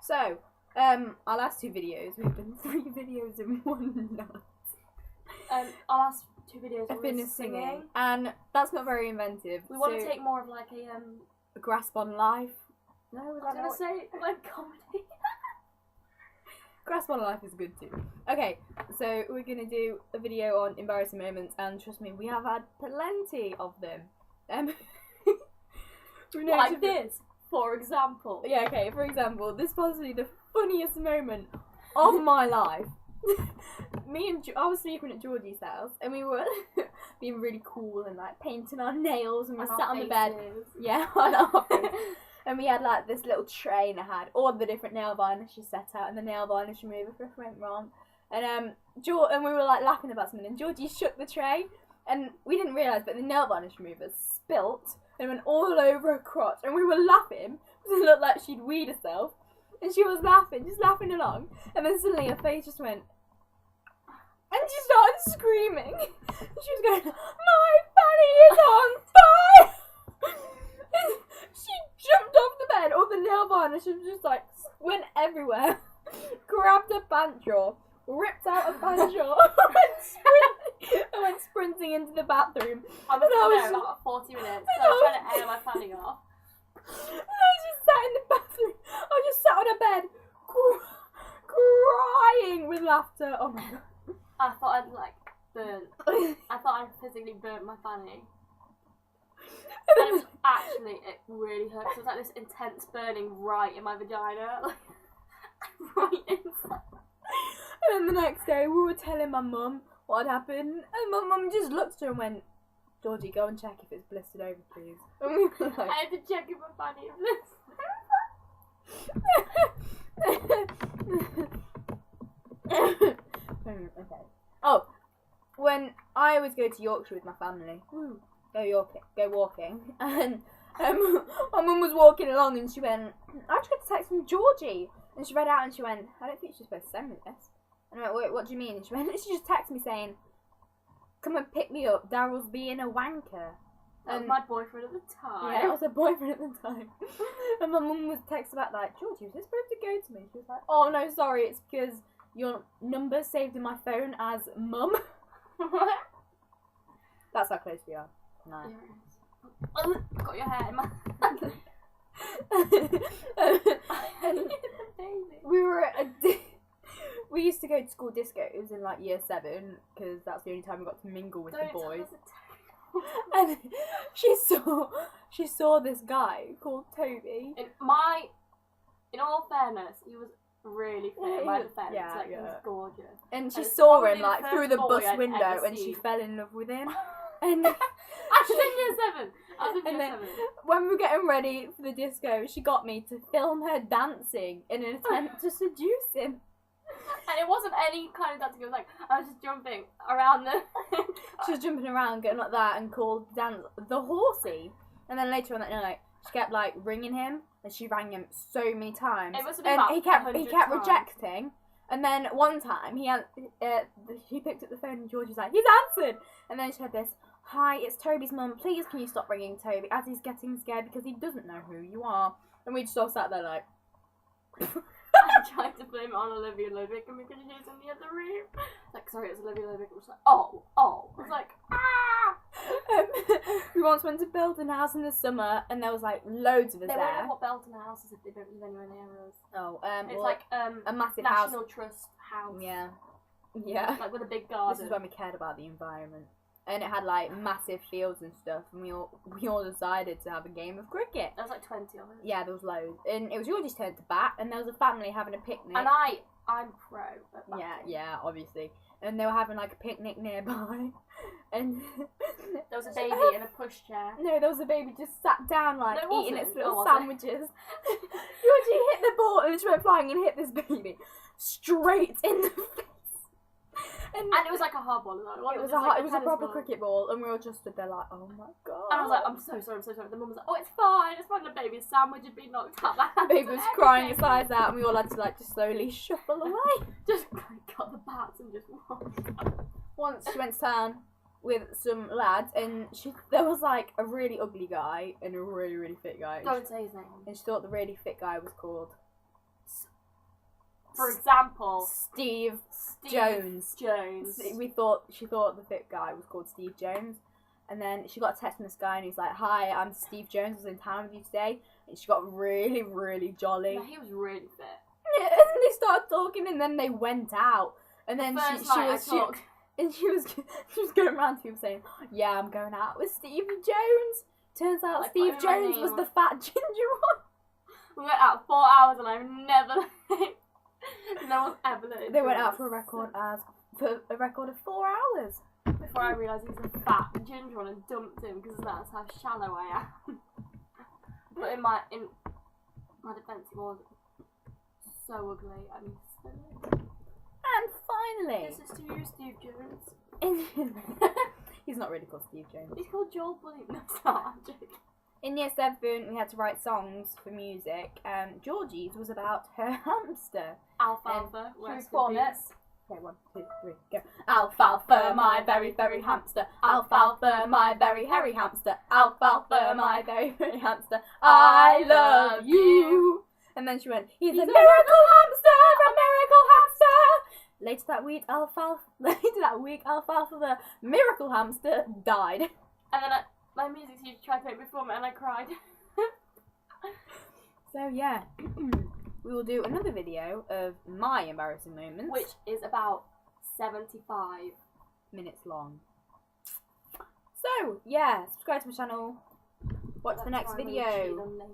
So, our last 2 videos, we've done 3 videos in one night. Our last 2 videos I've were been singing, and that's not very inventive. We want to take more of like a grasp on life. No, I was gonna say like comedy. Grasp on life is good too. Okay, so we're gonna do a video on embarrassing moments, and trust me, we have had plenty of them. Like this, for example. Yeah, okay, for example, this is possibly the funniest moment of my life. I was sleeping at Georgie's house, and we were being really cool and like painting our nails, and we sat on the bed. Yeah, on our faces. And we had like this little tray, and it had all the different nail varnishes set out, and the nail varnish remover if it went wrong. And we were like laughing about something, and Georgie shook the tray, and we didn't realise, but the nail varnish remover spilt and went all over her crotch, and we were laughing because it looked like she'd weed herself, and she was laughing, just laughing along, and then suddenly her face just went, and she started screaming. She was going, "My fanny is on fire!" She jumped off the bed, all the nail varnish just like went everywhere, grabbed a pant drawer, ripped out a pant drawer, and went sprinting into the bathroom. I was there about 40 minutes, so I was trying to air my fanny off. And I just sat in the bathroom. I just sat on a bed, crying with laughter. Oh my god. I thought I'd like burnt. I thought I'd physically burnt my fanny. And it was actually, it really hurt. It was like this intense burning right in my vagina. Like, right inside. And then the next day we were telling my mum what had happened, and my mum just looked at her and went, "Georgie, go and check if it's blistered over, please." And we were like, I had to check if my fanny was Okay. Oh, when I always go to Yorkshire with my family, go walking, and my mum was walking along, and she went, "I tried to text from Georgie," and she read out, and she went, "I don't think she's supposed to send me this." And I went, "Wait, what do you mean?" And she went, "She just texted me saying, 'Come and pick me up, Daryl's being a wanker.'" That was my boyfriend at the time. Yeah, it was her boyfriend at the time. And my mum was texting back like, "Georgie, was this supposed to go to me?" She was like, "Oh no, sorry, it's because your number's saved in my phone as Mum." That's how close we are. Nice. Yeah. Got your hair in my we used to go to school discos in like year 7 because that's the only time we got to mingle with the boys. And she saw this guy called Toby. In all fairness, he was really fit in my defence. Yeah, he was gorgeous. And she saw him like through the bus window, and she fell in love with him. And I was in year 7. I was in year 7. When we were getting ready for the disco, she got me to film her dancing in an attempt to seduce him. And it wasn't any kind of dancing, it was like, I was just jumping around the... She was jumping around, getting like that, and called the dance the horsey. And then later on that night, she kept like ringing him, and she rang him so many times. It must have been about he kept rejecting. And then one time, he picked up the phone, and George was like, "He's answered!" And then she had this, "Hi, it's Toby's mum. Please can you stop ringing Toby, as he's getting scared because he doesn't know who you are." And we just all sat there like... I tried to blame it on Olivia Ludwig because she's in the other room. Like, sorry, it's Olivia Ludwig. It was like, oh. I was like, we once went to Belton House in the summer, and there was like loads of us there. They there. won't know what Belton House is if they don't live anywhere near us. Oh, it's like a massive National house. Trust house. Yeah. Like with a big garden. This is when we cared about the environment. And it had like massive fields and stuff, and we all decided to have a game of cricket. There was like 20 of us. Yeah, there was loads, and it was Georgie's turn to bat, and there was a family having a picnic. And I'm pro at batting. Yeah, obviously. And they were having like a picnic nearby, and there was a baby in a pushchair. No, there was a baby just sat down like eating its little sandwiches. Georgie hit the ball and it just went flying and hit this baby straight in the face. And it was like a hard ball as well. It was a proper cricket ball, and we all just stood there like, "Oh my god!" And I was like, "I'm so sorry." The mum was like, "Oh, it's fine. The baby's sandwich had been knocked out." The baby was crying its eyes out, and we all had to like just slowly shuffle away. Just got the bats and just walked. Once she went to town with some lads, and there was like a really ugly guy and a really, really fit guy. Don't say his name. And she thought the really fit guy was called For example, Steve Jones. She thought the fit guy was called Steve Jones. And then she got a text from this guy and he's like, "Hi, I'm Steve Jones, I was in town with you today." And she got really, really jolly. No, he was really fit. And they started talking and then they went out. And then she was going around to people saying, "Yeah, I'm going out with Steve Jones." Turns out Steve Jones was the fat ginger one. We went out 4 hours and I've never no one's ever let it. They went out for a record of 4 hours. Before I realised he was a fat ginger one and dumped him because that's how shallow I am. But in my defence, he was so ugly. I mean, so ugly. And finally, this is to you, Steve Jones. He's not really called Steve Jones. He's called Joel Bully. No, it's not. I'm joking. In year 7, we had to write songs for music. Georgie's was about her hamster. Alfalfa. Should we form it? Okay, 1, 2, 3, go. Alfalfa, my very, very hamster. Alfalfa, my very hairy hamster. Alfalfa, my very, very hamster. I love you. And then she went, "He's a miracle hamster, a miracle hamster." Later that week, Alfalfa, the miracle hamster, died. And then my music teacher tried to make me perform it and I cried. So yeah. We will do another video of my embarrassing moments. Which is about 75 minutes long. So, yeah, subscribe to my channel. Watch the next video.